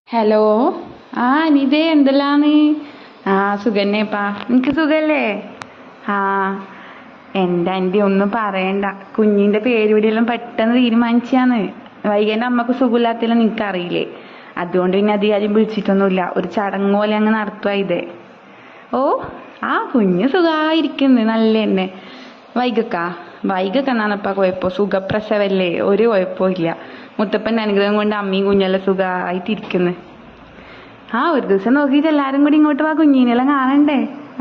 Hello. അനിതേ എന്തെല്ലാന്ന്? സുഖന്നേപ്പാ. നിനക്ക് സുഖല്ലേ? ആ എൻ്റെ ആൻറ്റി ഒന്നും പറയണ്ട. കുഞ്ഞിൻ്റെ പേര് വിളിയെല്ലാം പെട്ടെന്ന് തീരുമാനിച്ചാന്ന്. വൈകേൻ്റെ അമ്മക്ക് സുഖമില്ലാത്തെല്ലാം നിനക്കറിയില്ലേ. അതുകൊണ്ട് പിന്നെ അധികം വിളിച്ചിട്ടൊന്നുമില്ല. ഒരു ചടങ്ങ് പോലെ അങ്ങ് നടത്തുക ഇതേ. ഓ കുഞ്ഞ് സുഖമായിരിക്കുന്നു. നല്ല തന്നെ. വൈകക്കെന്നാണപ്പാ കുഴപ്പം? സുഖപ്രസവല്ലേ, ഒരു കുഴപ്പവും ഇല്ല. മുത്തപ്പൻ്റെ അനുഗ്രഹം കൊണ്ട് അമ്മയും കുഞ്ഞെല്ലാം സുഖമായിട്ടിരിക്കുന്നു. ഒരു ദിവസം നോക്കിയിട്ട് എല്ലാരും കൂടി ഇങ്ങോട്ട് വാ, കുഞ്ഞിനെല്ലാം കാണണ്ടേ.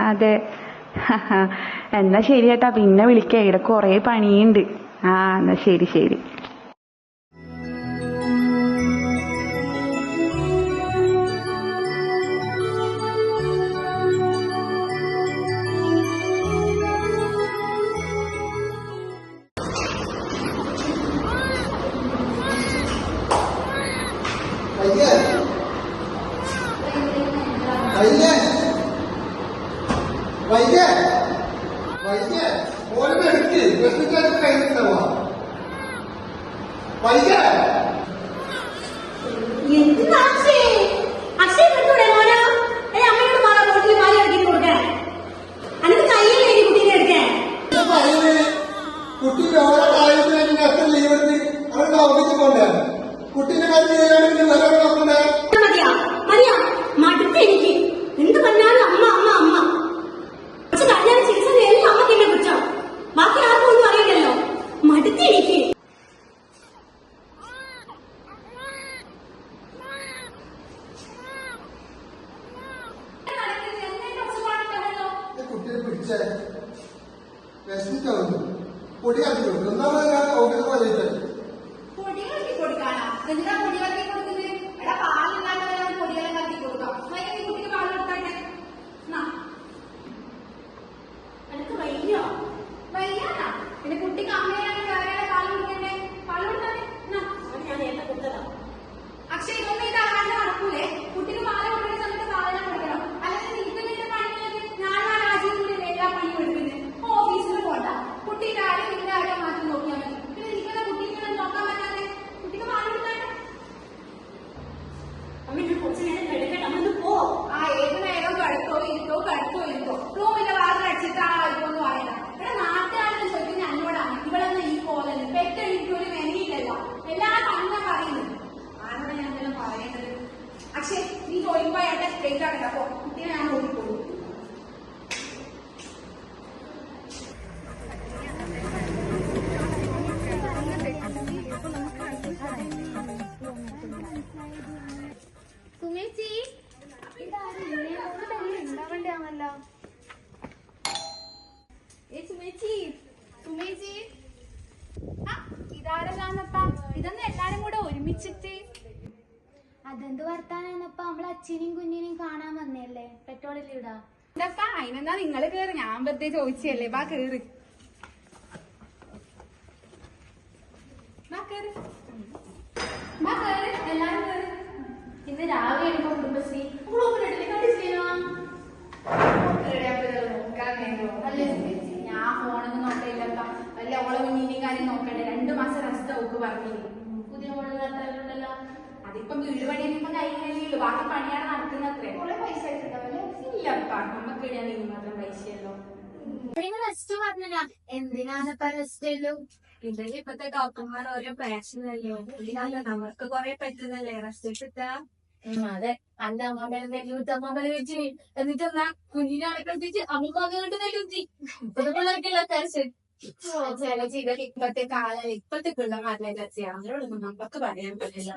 അതെ. എന്നാ ശരി കേട്ടാ, പിന്നെ വിളിക്കാം. ഇവിടെ കുറേ പണിയുണ്ട്. എന്നാ ശരി ശരി. കുട്ടീനെ എന്ത് പറഞ്ഞാലും അമ്മ അമ്മ അമ്മ കല്യാണ ചികിത്സ എല്ലാം അമ്മക്ക് എന്നെ കുറിച്ചോ. ബാക്കി ആർക്കും ഒന്നും അറിയില്ലല്ലോ. മടുത്തി എനിക്ക്. കുട്ടിയെ പിടിച്ചേ വിശന്നിട്ടാവുന്നു. പൊടി കാട്ടി കൊടുക്കും. ഒന്നാമത് ഞാൻ ഓഫീസ് പോലെ പൊടി കളക്കി കൊടുക്കാനാ? എന്താ പൊടി കളക്കി കൊടുക്കുന്നത്? എടാ പാലില്ലാത്തവരാണ് പൊടികളെ കളക്കി കൊടുക്കാം. കുട്ടിക്ക് പാൽ കൊടുത്താട്ടെ. എനിക്ക് വയ്യോ വയ്യാനാ? പിന്നെ കുട്ടിക്ക് അമ്മയാണ് വേറെ പാൽ കൊടുക്കണ്ടേ? പാൽ കൊടുത്താട്ടെ. ഞാൻ നേരത്തെ കൊടുത്തതാ. അക്ഷയ് ഇതൊന്നും ഇത് ആകാണ്ട് നടക്കൂലേ? കുട്ടിക്ക് പാല് കൊടുക്കുന്ന സമയത്ത് സാധനം കൊടുക്കണം. അല്ലെങ്കിൽ നിൽക്കുന്നിട്ട് പണിക്കുന്നത് ഞാൻ രാജ്യം കൂടി എല്ലാ പണിയും എടുക്കുന്നത്. ഓഫീസിൽ പോണ്ട. കുട്ടിയുടെ ആരും നിന്റെ ആരും മാറ്റി നോക്കിയാൽ മതി. പിന്നെ നിൽക്കുന്ന കുട്ടിക്ക് നോക്കാൻ പറ്റാതെ കുട്ടിക്ക് പാല് കൊടുത്താട്ടെ. അമ്മ കുറച്ച് നേരം എടുക്കട്ടെ. അമ്മ പോ. ഏത് നേരം കടുത്തോ ഇരുത്തോ റൂമിന്റെ വാതിൽ അടിച്ചിട്ട് ആൾക്കൊന്നും അറിയില്ല. ഇവിടെ നാട്ടുകാരെന്ന് ചോദിക്കുന്നത് എന്നോടാണ്. ഇവളെന്ന് ഈ പോലെന്ന് പെട്ടെനിക്കൊരു മെനയില്ലല്ലോ. എല്ലാ തന്നെ പറയുന്നത്. ആരോടെ ഞാൻ എന്തെല്ലാം പറയേണ്ടത്? അക്ഷയ് നീ ജോലിപ്പോയാട്ടെ സ്ട്രേറ്റ് ആക്കട്ടെ. അപ്പോ കുട്ടിയെ ഞാൻ നോക്കിക്കോളൂ. സുമേച്ചി, ഉണ്ടാവണ്ടാണല്ലോ. സുമേച്ചി ഇതാരല്ലാന്നപ്പാ? ഇതൊന്നും എല്ലാരും കൂടെ ഒരുമിച്ചിട്ട് അതെന്ത് വർത്താനാന്നപ്പ? നമ്മളെ അച്ഛനെയും കുഞ്ഞിനെയും കാണാൻ വന്നല്ലേ. പെട്രോളിൽ ഇടാ. എന്താപ്പാ അതിനെന്താ നിങ്ങള് കേറ്? ഞാൻ വെറുതെ ചോദിച്ചല്ലേ. വാ കേറ്. എല്ലാരും കേറ്. ഇന്ന് രാവിലെ എടുക്കും കുടുംബശ്രീ ഞാൻ ഫോണൊന്നും നോക്കില്ലപ്പ. വല്ല ഓളെ കുഞ്ഞിന്റെയും കാര്യം നോക്കണ്ടേ? 2 മാസം റെസ്റ്റ് അവക്ക് പറഞ്ഞില്ലേ. പുതിയ മോള് നടത്താറുണ്ടല്ലോ. അതിപ്പം വീട് പണിയൊന്നും കഴിഞ്ഞില്ലല്ലോ. ബാക്കി പണിയാണ് നടക്കുന്നത്രേ. കുറെ പൈസ ആയിട്ടുണ്ടാവല്ലേ? ഇല്ലപ്പാ, നമുക്ക് ഞാൻ ഇനി മാത്രം പൈസയല്ലോ. റെസ്റ്റ് പറഞ്ഞ എന്തിനാണിപ്പ റെസ്റ്റല്ലോ? ഇതല്ലേ ഇപ്പത്തെ ഡോക്ടർമാർ ഓരോ പാഷനല്ലോ. ഇതിനാലോ നമുക്ക് കൊറേ പറ്റുന്നല്ലേ റെസ്റ്റ് കിട്ടാ. അതെ. അന്റെ അമ്മമ്മേനെ നെല്ലുത്തമ്മമ്മനെ വെച്ച് എന്നിട്ടെന്നാ കുഞ്ഞിനെ അടക്കത്തിച്ച് അമ്മ അങ്ങോട്ട് നെല്ലുത്തി. ഇപ്പത്തെ പിള്ളേർക്കുള്ള ടെൻഷൻ. ചില ചെയ്താൽ ഇപ്പത്തെ കാലം ഇപ്പത്തെ പിള്ളമാരുടെ അവരോടൊന്നും നമുക്ക് പറയാൻ പറ്റില്ല.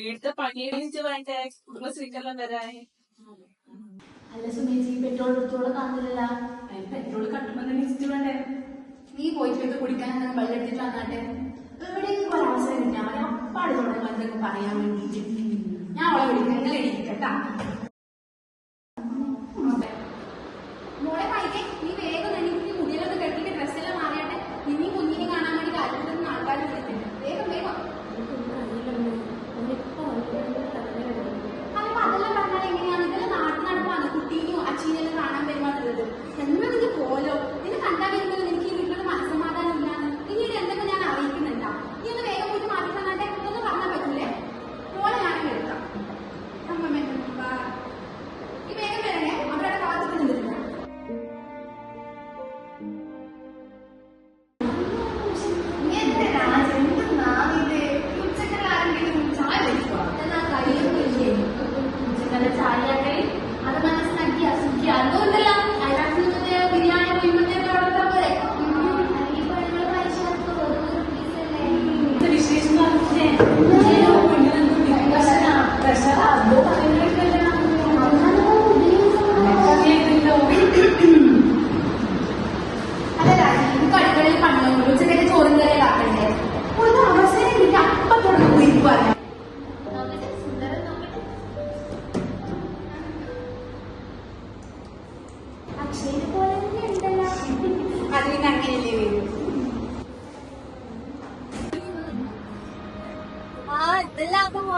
വീട്ടിലെ പണി കഴിഞ്ഞിട്ട് വേണ്ടേ കുടുംബശ്രീക്കെല്ലാം വരാൻ. അല്ല സുമേച്ചി, പെട്രോൾ എടുത്തോളം കാണുന്നില്ല. പെട്രോൾ കട്ടുമ്പോ ലിസ്റ്റ് വേണ്ടേ? നീ പോയിട്ട് കുടിക്കാൻ വെള്ളം എടുത്തിട്ട് വന്നാട്ടെ. എവിടെയെങ്കിലും ഒരവസരം കിട്ടിയാൽ മതി. അപ്പാട് തുടങ്ങും എന്തൊക്കെ പറയാൻ വേണ്ടിട്ട്. ഞാൻ അവളെ വിളിക്കാം. നിങ്ങൾ എണീക്കട്ടാ. മോളെ പൈക്കെ നീ വേഗം എണീറ്റ് മുടിയിലൊക്കെ കെട്ടിട്ട് ഡ്രസ്സെല്ലാം മാറിയാട്ടെ. ഇനി കുഞ്ഞിനെ കാണാൻ വേണ്ടി കാര്യത്തിൽ ആൾക്കാർ വിളിക്കുന്നു. വേഗം വേഗം. അതെല്ലാം പറഞ്ഞാൽ എങ്ങനെയാണ്? ഇതെല്ലാം നാട്ടിൽ നടപ്പാണ്. കുട്ടീനെയും അച്ഛനെല്ലാം കാണാൻ വരുമാറുള്ളത്. എന്നാ നിങ്ങൾ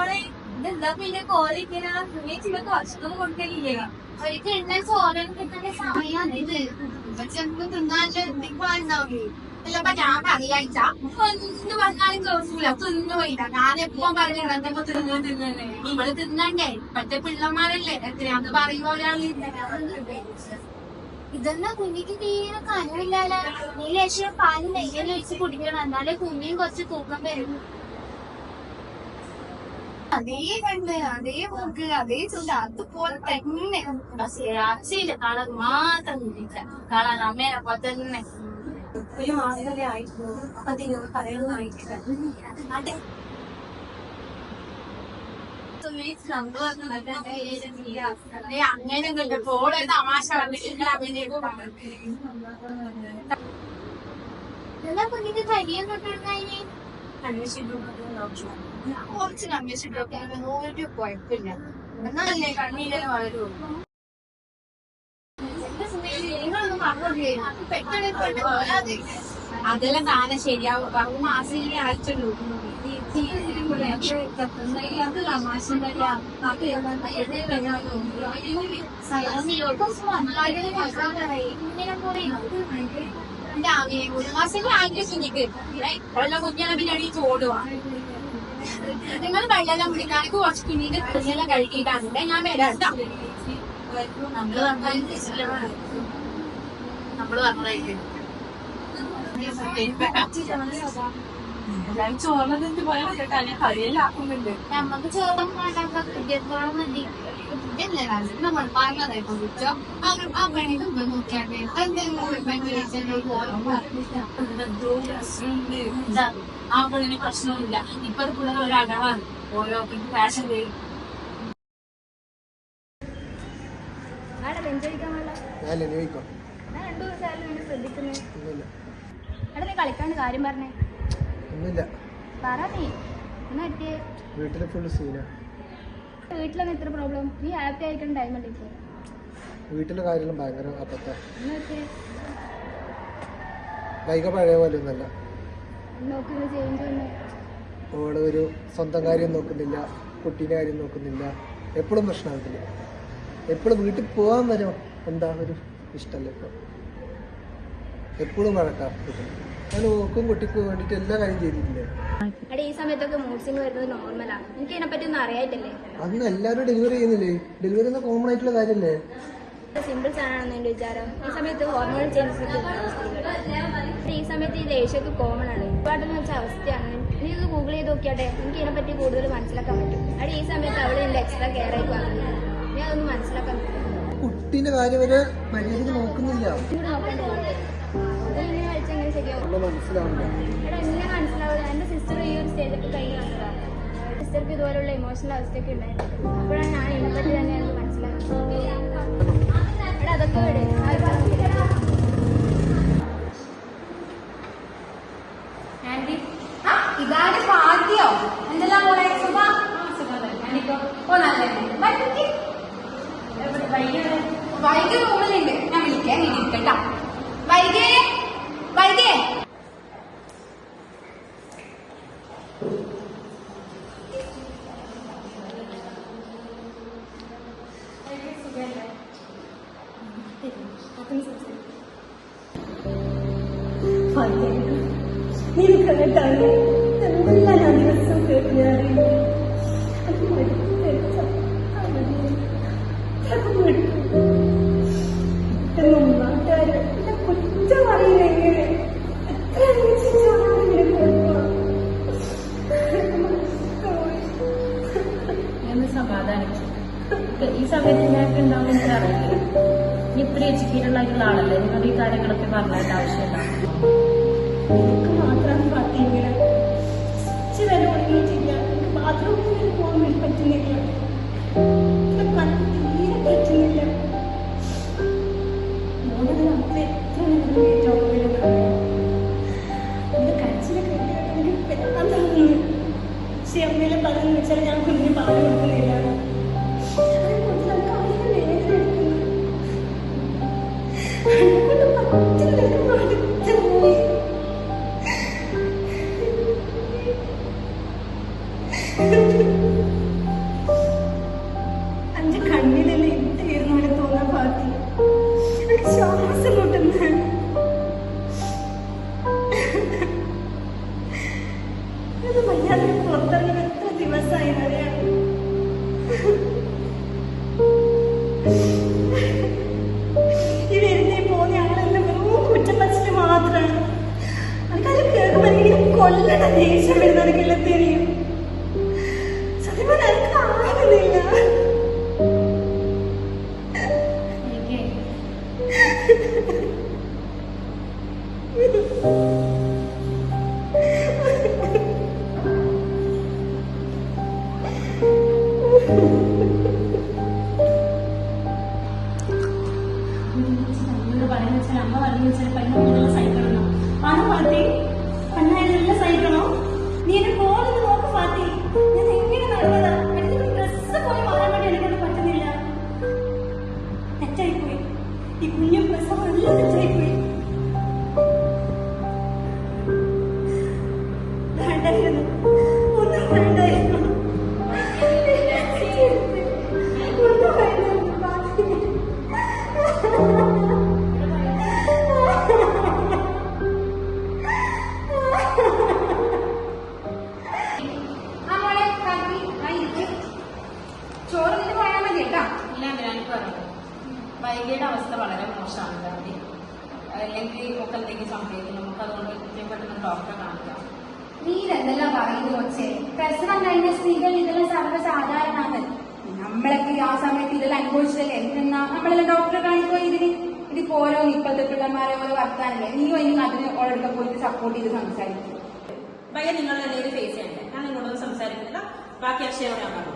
മോളെ ഇതെന്താ പിന്നെ കോലിങ്ങനെ ചില ഭക്ഷണം കൊടുക്കലില്ലേ ഒരിക്കൽ എന്നെ ചോരന് കിട്ടുന്ന സമയാണ് ഇത് ചെറുപ്പം തിന്നാണ്ട് എന്തെങ്കിലും ചിലപ്പോ ഞാൻ അറിയാഴ്ച ഒന്ന് പറഞ്ഞാലും ചോദിച്ചില്ല തിന്നുപോയില്ല ഞാൻ എപ്പം പറഞ്ഞു എന്തൊക്കെ തിന്നേ ഇവള് തിന്നണ്ടേ ഇപ്പഴത്തെ പിള്ളമാരല്ലേ എത്രയാന്ന് പറയുമ്പോ ഒരാൾ ഇതെന്നാ കുഞ്ഞിക്ക് തീരെ കനവില്ലാല നീ ലേശം പാല് നെയ്യല് ഒഴിച്ച് കുടിക്കണം എന്നാലേ കുഞ്ഞിയും കുറച്ച് തൂക്കം വരും അതേ കണ്ട് അതേ മൂക്ക് അതേ ചുണ്ട അതുപോലെ തന്നെ പക്ഷേ അച്ഛയില്ല കളർ മാത്രം കുടിച്ച കളർ അമ്മേനെ പോലെ തന്നെ ഒരു മാസമല്ലേ ആയിട്ടുള്ളൂ അപ്പൊ അതിനോട് പറയുന്നതായിട്ടില്ല അതെ അങ്ങനെ പോലെ തമാശ എന്നാ കുഞ്ഞിന്റെ കരിയും തൊട്ടിരുന്നതിന് കുറച്ച് കമ്മീഷിട്ടൊക്കെ ഒരു കുഴപ്പമില്ല എന്നാലല്ലേ കണ്ണീരെ വളരുള്ളൂ അതെല്ലാം താനെ ശരിയാവും പറഞ്ഞു മാസം അയച്ചുള്ളൂ അത് തമാശ കുഞ്ഞിനെ പിന്നെ അടിച്ച് ഓടുവാ നിങ്ങൾ വെള്ളം പിടിക്കാനൊക്കെ കുറച്ച് പിന്നീട് കുഞ്ഞെല്ലാം കഴുകിയിട്ടാണ് ഞാൻ വരാം നമ്മള് പറഞ്ഞതായിരിക്കും ചോറിനെന്ത് പോയാൽ കരിയെല്ലാക്കുന്നുണ്ട് നമ്മക്ക് ചോറും വേണ്ടോളം മതി നമ്മൾ പറഞ്ഞതായിപ്പോ കുറ്റോ ആ പണിക്ക് നോക്കിയാട്ടെ ആ പണിന് പ്രശ്നമില്ല ഇപ്പൊ പിള്ളേർ ഒരടവാണ് ഓരോ ഫാഷൻ ചെയ്യും കളിക്കാണ്ട് കാര്യം പറഞ്ഞേ ഒന്നുമില്ല പറ നീ എന്നാ പറ്റിയേ വീട്ടിലെ ഫുള്ള് സീനാ വീട്ടിലൊന്നും ഇത്ര പ്രോബ്ലം നീ ഹാപ്പി ആയിട്ടുണ്ട് ടൈം ഉണ്ട് ഇപ്പോൾ വീട്ടിലെ കാര്യമെല്ലാം ഭയങ്കര അബദ്ധ എന്നാ പറ്റിയേ വൈക പഴയ പോലെ ഒന്നല്ല നോക്കുന്ന ചേഞ്ച് ചെയ്യുന്നു ഓള് ഒരു സ്വന്തം കാര്യം നോക്കുന്നില്ല കുട്ടീൻ്റെ കാര്യം നോക്കുന്നില്ല എപ്പോഴും പ്രശ്നമാകത്തില്ല എപ്പോഴും വീട്ടിൽ പോകാൻ വരും എന്താ ഒരു ഇഷ്ടമല്ല ഇപ്പോൾ എപ്പോഴും വഴക്കാം ഞാൻ ഓക്കും കുട്ടിക്ക് വേണ്ടിയിട്ട് എല്ലാ കാര്യം ചെയ്തിട്ടില്ലേ എടാ ഈ സമയത്തൊക്കെ മൂഡ് സ്വിംഗ് വരുന്നത് നോർമലാണ് എനിക്ക് ഇതിനെപ്പറ്റി ഒന്നും അറിയായിട്ടല്ലേ അന്ന് എല്ലാവരും ഡെലിവറി ചെയ്യുന്നില്ലേ ഡെലിവറി എന്ന കോമൺ ആയിട്ടുള്ള കാര്യമല്ലേ സിമ്പിൾ സാധനമാണെന്ന് എൻ്റെ വിചാരം ഈ സമയത്ത് ഹോർമോൺ ചേഞ്ചസ് ഈ സമയത്ത് ഈ ദേഷ്യമൊക്കെ കോമൺ ആണ് ഒരുപാടെന്ന് വെച്ച അവസ്ഥയാണ് നീ ഒന്ന് ഗൂഗിൾ ചെയ്ത് നോക്കിയാട്ടെ എനിക്ക് ഇതിനെപ്പറ്റി കൂടുതൽ മനസ്സിലാക്കാൻ പറ്റും അവിടെ ഈ സമയത്ത് അവിടെ എൻ്റെ എക്സ്ട്രാ കെയർ ആയി പറഞ്ഞു നീ അതൊന്ന് മനസ്സിലാക്കാൻ പറ്റും കുട്ടീൻ്റെ കാര്യം വരെ മര്യാദയ്ക്ക് നോക്കുന്നില്ല ഇങ്ങനെ കളിച്ചെങ്ങനെ ശരിയാവും മനസ്സിലാവുന്നില്ല എടാ എങ്ങനെ മനസ്സിലാവില്ല എൻ്റെ സിസ്റ്റർ ഈ ഒരു സ്റ്റേജൊക്കെ കഴിഞ്ഞ് വന്നതാണ് സിസ്റ്റർക്ക് ഇതുപോലുള്ള ഇമോഷണൽ അവസ്ഥയൊക്കെ ഉണ്ടായിരുന്നു അപ്പോഴാണ് ഞാൻ ഇതിനെപ്പറ്റി തന്നെ എനിക്ക് മനസ്സിലാക്കുന്നത് എടാ അതൊക്കെ വിട് ആന്റി ഇതാണ് ഭാഗ്യോ എന്തെല്ലാം കൂടെ ഓ നല്ല വൈകി റൂമിലുണ്ട് ഞാൻ വിളിക്കാൻ ഇരിക്കട്ടാ വൈകേ വൈകേ നിനക്കകത്താണ് എന്തെല്ലാം ഞാൻ ദിവസം കേൾക്കാറ് അത് മടുത്തെടുത്ത നാട്ടുകാര് എന്നെ കുറ്റം പറയുന്നത് എങ്ങനെ എത്ര അന്വേഷിച്ചാണ് ഇങ്ങനെ എന്ന് സമാധാനിച്ചു ഈ സമയത്ത് ഞങ്ങൾക്ക് ഉണ്ടാവും എനിക്കറിയില്ല ഇനി ഇത്ര എഡ്യൂക്കേറ്റഡ് ആയിട്ടുള്ള ആളല്ലേ നിങ്ങൾ ഈ കാര്യങ്ങളൊക്കെ പറഞ്ഞതിന്റെ ആവശ്യമില്ല എനിക്ക് മാത്രമാണ് പറ്റിയെങ്കിൽ ചില ഒഴിഞ്ഞിട്ടില്ല എനിക്ക് ബാത്റൂമിൽ പോകാൻ വേണ്ടി പറ്റുന്നില്ല തീരെ പറ്റുന്നില്ല മോനത് നമുക്ക് എത്ര നേരം ഏറ്റവും എന്റെ കരച്ചിലൊക്കെ എനിക്ക് പെട്ടെന്ന് തോന്നുന്നു പക്ഷെ അമ്മയിലെ പറഞ്ഞു വെച്ചാൽ ഞാൻ കുഞ്ഞിന് പാല് കൊടുക്കുന്നില്ല അതിനെക്കുറിച്ച് നമുക്ക് അതിന് വേദന എടുക്കുന്നു മടുത്തു അത് വയ്യാതെ പുറത്തിറങ്ങി എത്ര ദിവസമായി അറിയാം. ഈ വരുന്ന പോകുന്ന ആളെല്ലാം വെറും കുറ്റപ്പറ്റിട്ട് മാത്രമാണ്. എനിക്കത് കേൾക്കുമ്പോൾ എനിക്കിങ്ങനെ കൊല്ലണ ദേഷ്യം വരുന്നത് കിളത്തേരിയും. സത്യം പറഞ്ഞാൽ എനിക്ക് ആകുന്നില്ല. അമ്മ പറഞ്ഞു വെച്ചാൽ പയ്യനെല്ലാം സഹിക്കണം. ആണോ ഫാത്തി? പെണ്ണായാലെല്ലാം സഹിക്കണോ? നീ എന്നെ ഫോണിൽ നോക്ക് ഫാത്തി. ഞാൻ എങ്ങനെ നടന്നതാ? എനിക്ക് ഡ്രസ്സ് പോയി മാറാൻ വേണ്ടി എനിക്കൊന്നും പറ്റുന്നില്ല. തെറ്റായിപ്പോയി. ഈ കുഞ്ഞും പ്രസവം എല്ലാം തെറ്റായിപ്പോയി. വേണ്ടായിരുന്നു, ഒന്നും വേണ്ടായിരുന്നു. ഒന്നും വേണ്ടായിരുന്നു ഫാത്തി. ചോറ് നിന്ന് പോയാൽ മതി കേട്ടാ. ഇല്ല എനിക്ക് പറഞ്ഞു വൈകിയുടെ അവസ്ഥ വളരെ മോശമാണ് ഗാന്ധി. അല്ലെങ്കിൽ ഒക്കെ എന്തെങ്കിലും സംഭവിക്കും. നമുക്ക് അതുകൊണ്ട് പെട്ടെന്ന് ഡോക്ടറെ കാണിക്കാം. നീ ഇതെന്തെല്ലാം പറയുന്നു കൊച്ചേ? പ്രസവം കഴിഞ്ഞ സ്ത്രീകൾ ഇതെല്ലാം സർവ്വസാധാരണമാണ്. നമ്മളൊക്കെ ആ സമയത്ത് ഇതെല്ലാം അനുഭവിച്ചതല്ലേ. എന്തെന്നാ നമ്മളെല്ലാം ഡോക്ടറെ കാണിക്കോ ഇതിപ്പോ ഓരോ ഇപ്പോഴത്തെ പിള്ളമാരെ ഓരോ വർത്താനല്ലേ. നീ അതിന് ഓരോടൊക്കെ പോയിട്ട് സപ്പോർട്ട് ചെയ്ത് സംസാരിക്കും. ഭയ നിങ്ങൾ എന്തെങ്കിലും ഫേസ് ചെയ്യണ്ടേ? ഞാൻ നിങ്ങളോട് സംസാരിക്കുന്നില്ല. ബാക്കി അക്ഷയോടെ ഞാൻ പറഞ്ഞു.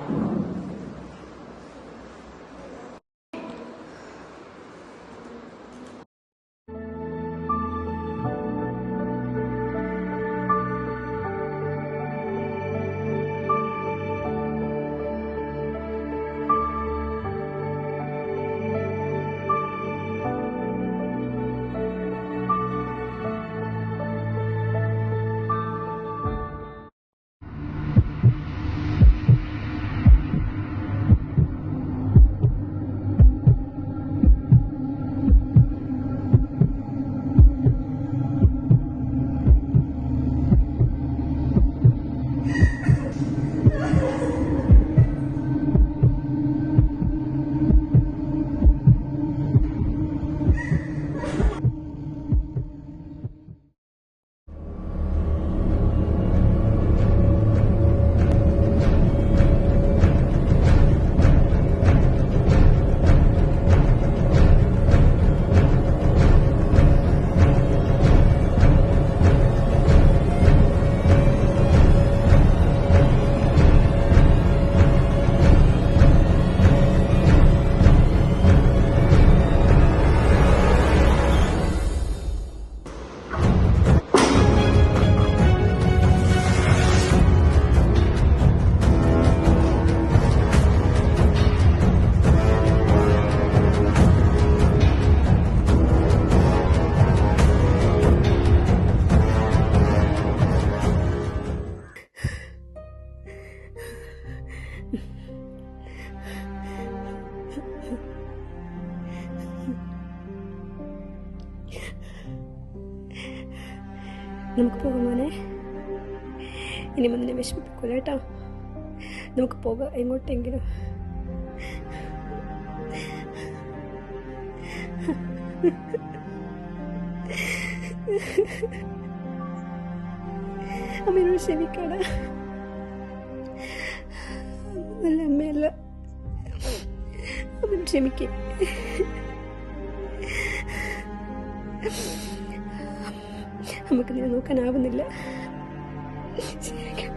നമുക്ക് പോകാം മോനെ. ഇനി മുന്നേ വിഷമിപ്പിക്കൂല കേട്ടോ. നമുക്ക് പോകാം എങ്ങോട്ടെങ്കിലും. അമ്മയോട് ക്ഷമിക്കടാ. നല്ല അമ്മയല്ല, അമ്മയോട് ക്ഷമിക്കേ. നമുക്ക് നിന്നെ നോക്കാനാവുന്നില്ല. ശരിക്കും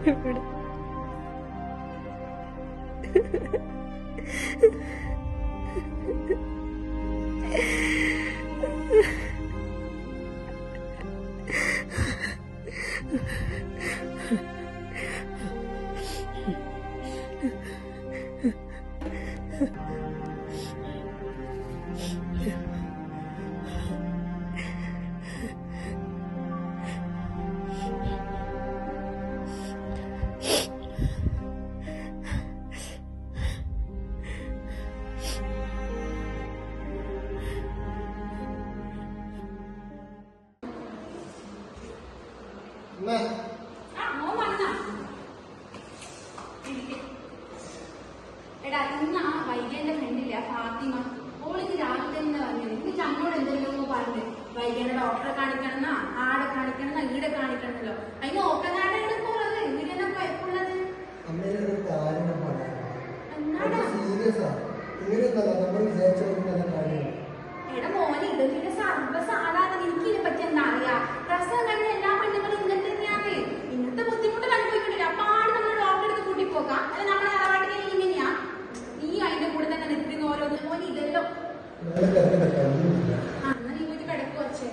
അമ്മേ ആ മോൻ വന്നാ എന്റെ ഫ്രണ്ടില്ല ഫാത്തിമ, ഓളിന്ന് രാവിലെ തന്നെ പറഞ്ഞത് എനിക്ക് അമ്മയോട് എന്തെങ്കിലും പറഞ്ഞു വൈകിട്ട് ഡോക്ടറെ കാണിക്കണമെന്നാ, ആടെ കാണിക്കണമെന്നാ, ഈടെ കാണിക്കണമല്ലോ. അതിന് ഓപ്പനാടെ എടുക്കുള്ളത് ഇങ്ങനെ കുഴപ്പമുള്ളത്. എടാ മോനെ, ഇത് നിന്റെ സർവ്വസാധാരണ. എനിക്ക് ഇതിനെ പറ്റി എന്താ അറിയാ? പ്രസവം കഴിഞ്ഞ എല്ലാ പെണ്ണുങ്ങളും ഇങ്ങനെ തന്നെയാണ്. ഇങ്ങനത്തെ ബുദ്ധിമുട്ട് അനുഭവിക്കണില്ല. അപ്പൊ ആട് നമ്മൾ ഡോക്ടറെ അടുത്ത് കൂട്ടിപ്പോക്കാം. അത് നമ്മളെ തറവാട്ടിലെ ഇങ്ങനെയാ. നീ അതിന്റെ കൂടെ തന്നെ നിൽക്കുന്ന ഓരോന്ന് മോനെ ഇതെല്ലോ. അന്ന് നീ പോയിട്ട് കിടക്കു വച്ചേ.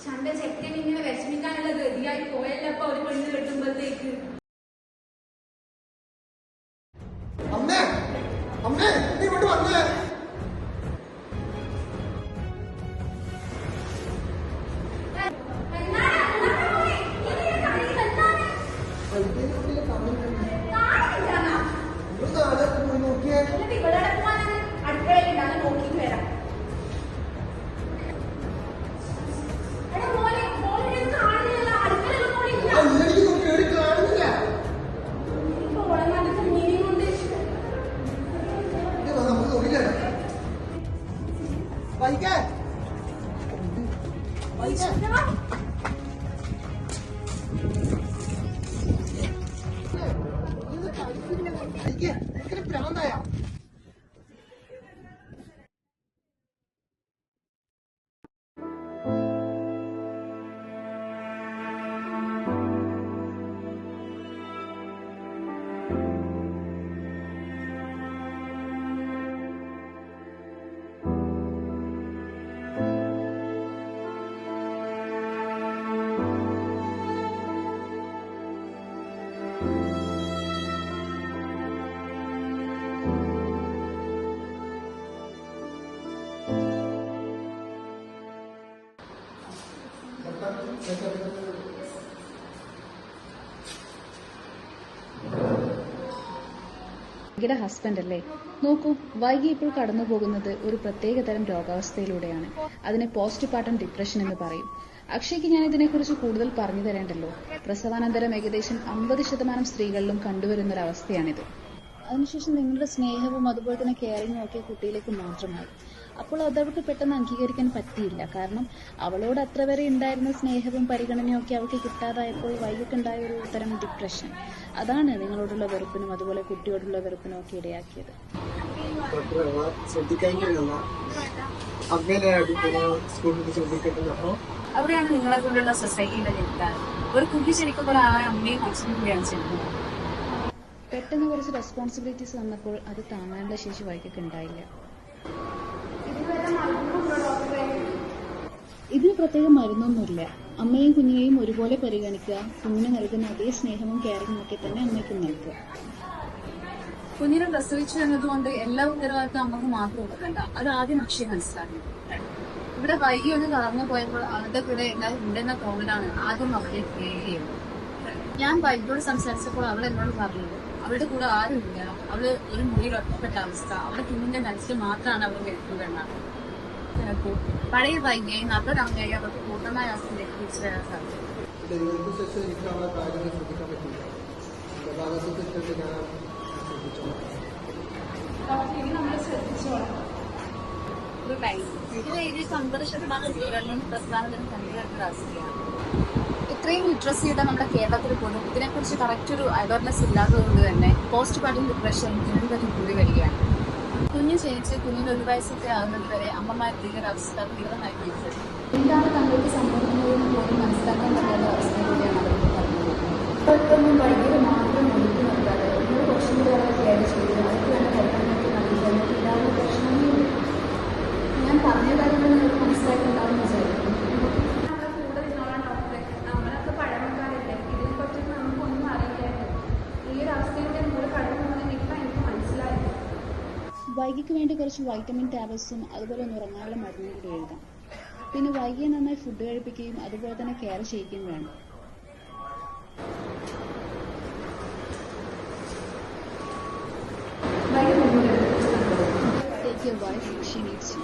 ചണ്ട ചെക്കൻ ഇങ്ങനെ വിഷമിക്കാനുള്ള ഗതിയായി പോയല്ലപ്പോ ഒരു പെണ്ണ് കെട്ടുമ്പോഴത്തേക്ക്. അമ്മേ അമ്മേ നീ ഇങ്ങോട്ട് വന്നേ. പ്രാന്തായ വൈകിയുടെ ഹസ്ബൻഡ് അല്ലേ? നോക്കൂ, വൈകി ഇപ്പോൾ കടന്നു പോകുന്നത് ഒരു പ്രത്യേകതരം രോഗാവസ്ഥയിലൂടെയാണ്. അതിനെ പോസ്റ്റ്പാർട്ടം ഡിപ്രഷൻ എന്ന് പറയും. അക്ഷയ്ക്ക് ഞാൻ ഇതിനെക്കുറിച്ച് കൂടുതൽ പറഞ്ഞു തരേണ്ടല്ലോ. പ്രസവാനന്തരം ഏകദേശം 50% സ്ത്രീകളിലും കണ്ടുവരുന്നൊരവസ്ഥയാണിത്. അതിനുശേഷം നിങ്ങളുടെ സ്നേഹവും അതുപോലെ തന്നെ കെയറിങ്ങും ഒക്കെ കുട്ടിയിലേക്ക് മാത്രമായി. അപ്പോൾ അതവൾക്ക് പെട്ടെന്ന് അംഗീകരിക്കാൻ പറ്റിയില്ല. കാരണം അവളോട് അത്ര വരെ ഉണ്ടായിരുന്ന സ്നേഹവും പരിഗണനയും ഒക്കെ അവൾക്ക് കിട്ടാതായപ്പോൾ വൈകിട്ടുണ്ടായ ഒരു തരം ഡിപ്രഷൻ. അതാണ് നിങ്ങളോടുള്ള വെറുപ്പിനും അതുപോലെ കുട്ടിയോടുള്ള വെറുപ്പിനും ഒക്കെ ഇടയാക്കിയത്. അവിടെയാണ് നിങ്ങളെ കൊണ്ടുള്ള സൊസൈറ്റിയുടെ ചിന്ത. ഒരു കുട്ടി ശരിക്കും ഒരാളെ അമ്മയും അച്ഛനും കൂടിയാണ് ചെയ്യുന്നത്. പെട്ടെന്ന് കുറച്ച് റെസ്പോൺസിബിലിറ്റീസ് വന്നപ്പോൾ അത് താങ്ങാനുള്ള ശേഷി വൈകിട്ട് ഉണ്ടായില്ല. ഇതിന് പ്രത്യേക മരുന്നൊന്നുമില്ല. അമ്മയും കുഞ്ഞിനെയും ഒരുപോലെ പരിഗണിക്കുക, കുഞ്ഞിന് നൽകുന്ന അതേ സ്നേഹവും കെയറിങ്ങും ഒക്കെ തന്നെ അമ്മയ്ക്കും നൽകുക. കുഞ്ഞിനെ പ്രസവിച്ചു എന്നതുകൊണ്ട് എല്ലാ ഉത്തരവാദിത്വം അമ്മക്ക് മാത്രം കൊടുക്കണ്ട. അത് ആദ്യം അക്ഷയ മനസ്സിലാക്കി. ഇവിടെ വൈകി ഒന്ന് കറന്നു പോയപ്പോൾ അവരുടെ കൂടെ എല്ലാവരും ഉണ്ടെന്ന തോന്നലാണ് ആദ്യം അവരെ ക്രിയേറ്റ് ചെയ്യുന്നത്. ഞാൻ വൈകിയോട് സംസാരിച്ചപ്പോൾ അവൾ എന്നോട് പറഞ്ഞത് അവളുടെ കൂടെ ആരുമില്ല, അവള് ഒരു മുറിയിൽ ഒറ്റപ്പെട്ട അവസ്ഥ, അവളുടെ കുഞ്ഞിന്റെ മനസ്സിൽ മാത്രമാണ് അവൾ കേൾക്കുകയെന്നാണ്. പഴയ വൈകിയായി നല്ലൊരു അമ്മയായി അവർക്ക് പൂർണ്ണമായ അവസ്ഥയിലേക്ക് തിരിച്ചു വരാൻ സാധിക്കും. ഇത് 50% സ്ത്രീകളിലും പ്രസ്ഥാനത്തിനും കണ്ടുവരുന്ന അവസ്ഥയാണ്. ഇത്രയും ലിറ്ററസി ചെയ്ത നമ്മുടെ കേരളത്തിൽ പോലും ഇതിനെക്കുറിച്ച് കറക്റ്റ് ഒരു അവയർനെസ് ഇല്ലാത്തതുകൊണ്ട് തന്നെ പോസ്റ്റ്പാർട്ടം ഡിപ്രഷൻ ഇതിനെപ്പറ്റി കൂടി വരികയാണ്. കുഞ്ഞ് ജനിച്ച് കുഞ്ഞിന് 1 വയസ്സൊക്കെ ആകുന്നത് വരെ അമ്മമാർ അവസ്ഥ തീവ്രമായി എന്താണ് തങ്ങൾക്ക് സംഭവിക്കുന്നതെന്ന് പോലും മനസ്സിലാക്കാൻ പറ്റാത്ത അവസ്ഥയിലൂടെയാണ് അവർക്ക് പറഞ്ഞത്. ഇപ്പോഴൊന്നും വൈകിട്ട് മാത്രം ഒതുക്കി നിർത്താതെ നമ്മൾ കുറച്ചും കൂടി അവരെ കെയർ ചെയ്ത് അവർക്ക് വേണ്ട പരിഗണനയ്ക്ക് നൽകുന്നത് ഇല്ലാതെ പ്രശ്നമൊന്നുമില്ല. ഞാൻ പറഞ്ഞ കാര്യങ്ങൾ നിങ്ങൾക്ക് മനസ്സിലാക്കുന്നുണ്ടാവുമെന്ന് വിചാരിക്കുന്നു. വൈകിക്ക് വേണ്ടി കുറച്ച് വൈറ്റമിൻ ടാബ്ലറ്റ്സും അതുപോലെ ഒന്ന് ഉറങ്ങാനുള്ള മരുന്നും കൂടി എഴുതാം. പിന്നെ വൈകിയെ നന്നായി ഫുഡ് കഴിപ്പിക്കുകയും അതുപോലെ തന്നെ കെയർ ചെയ്യുകയും വേണം. Take your wife, she needs you.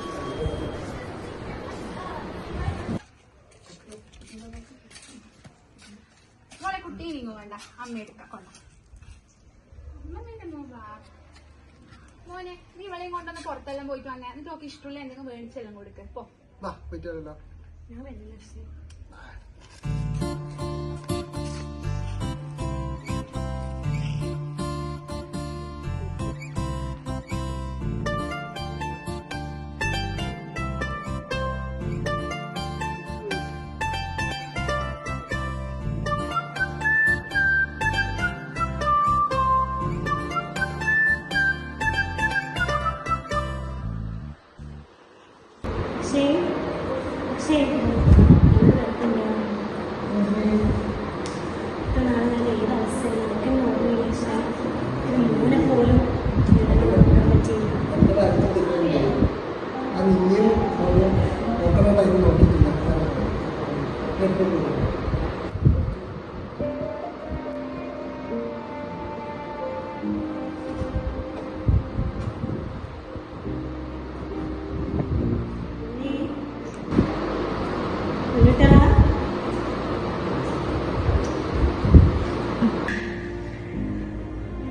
കുട്ടി നീങ്ങോ വേണ്ട, അമ്മ എടുക്കാം കൊണ്ട. മോനെ നീ ഇവളെയും കൊണ്ടൊന്ന് പുറത്തെല്ലാം പോയിട്ട് വന്നേ, എന്നിട്ട് നോക്കി ഇഷ്ടമുള്ള എന്തെങ്കിലും മേടിച്ചെല്ലാം കൊടുക്ക്. പോ. പറ്റിയല്ലോ. ഞാൻ വരുന്നില്ല അക്ഷയ്. അക്ഷയ് ഇത്ര നാളെ ഞാൻ ഏത് അവസ്ഥയിൽ എനിക്ക് ഓർമ്മയില്ല അക്ഷയ്. ഒരു മോനെ പോലും നോക്കാൻ പറ്റിയില്ല. നോക്കണ ടൈം നോക്കിയിട്ടില്ല.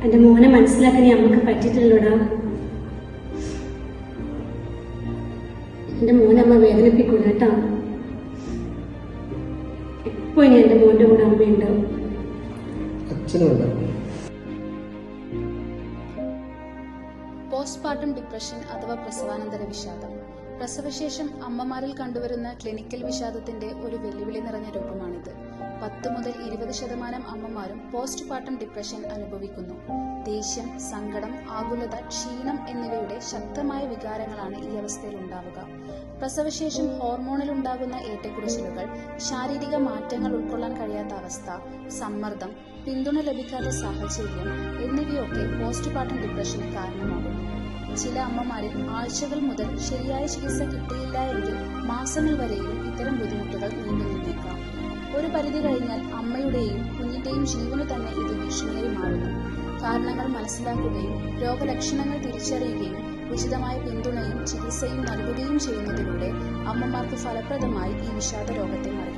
എന്റെ മോനെ മനസ്സിലാക്കാൻ നമുക്ക് പറ്റിയിട്ടില്ലടാ. എന്റെ മോനെ അമ്മ വേദനിപ്പിക്കൂല കേട്ടോ. എപ്പോ ഇനി എന്റെ മോന്റെ കൂടെ അമ്മയുണ്ടാവും. പോസ്റ്റ്പാർട്ടം ഡിപ്രഷൻ അഥവാ പ്രസവാനന്തര വിഷാദം. പ്രസവശേഷം അമ്മമാരിൽ കണ്ടുവരുന്ന ക്ലിനിക്കൽ വിഷാദത്തിന്റെ ഒരു വെല്ലുവിളി നിറഞ്ഞ രൂപമാണിത്. 10 മുതൽ 20% അമ്മമാരും പോസ്റ്റ്പാർട്ടം ഡിപ്രഷൻ അനുഭവിക്കുന്നു. ദേഷ്യം, സങ്കടം, ആകുലത, ക്ഷീണം എന്നിവയുടെ ശക്തമായ വികാരങ്ങളാണ് ഈ അവസ്ഥയിൽ ഉണ്ടാവുക. പ്രസവശേഷം ഹോർമോണിൽ ഉണ്ടാകുന്ന ഏറ്റക്കുറച്ചിലുകൾ, ശാരീരിക മാറ്റങ്ങൾ ഉൾക്കൊള്ളാൻ കഴിയാത്ത അവസ്ഥ, സമ്മർദ്ദം, പിന്തുണ ലഭിക്കാത്ത സാഹചര്യം എന്നിവയൊക്കെ പോസ്റ്റ്പാർട്ടം ഡിപ്രഷന് കാരണമാകുന്നു. ചില അമ്മമാരിൽ ആഴ്ചകൾ മുതൽ ശരിയായ ചികിത്സ കിട്ടിയില്ല എങ്കിൽ മാസങ്ങൾ വരെയും ഇത്തരം ബുദ്ധിമുട്ടുകൾ നീണ്ടു നിന്നേക്കാം. ഒരു പരിധി കഴിഞ്ഞാൽ അമ്മയുടെയും കുഞ്ഞിന്റെയും ജീവന് തന്നെ ഇത് ഭീഷണിയായി മാറുന്നു. കാരണങ്ങൾ മനസ്സിലാക്കുകയും രോഗലക്ഷണങ്ങൾ തിരിച്ചറിയുകയും ഉചിതമായ പിന്തുണയും ചികിത്സയും നൽകുകയും ചെയ്യുന്നതിലൂടെ അമ്മമാർക്ക് ഫലപ്രദമായി ഈ വിഷാദ രോഗത്തെ മറികടക്കാം.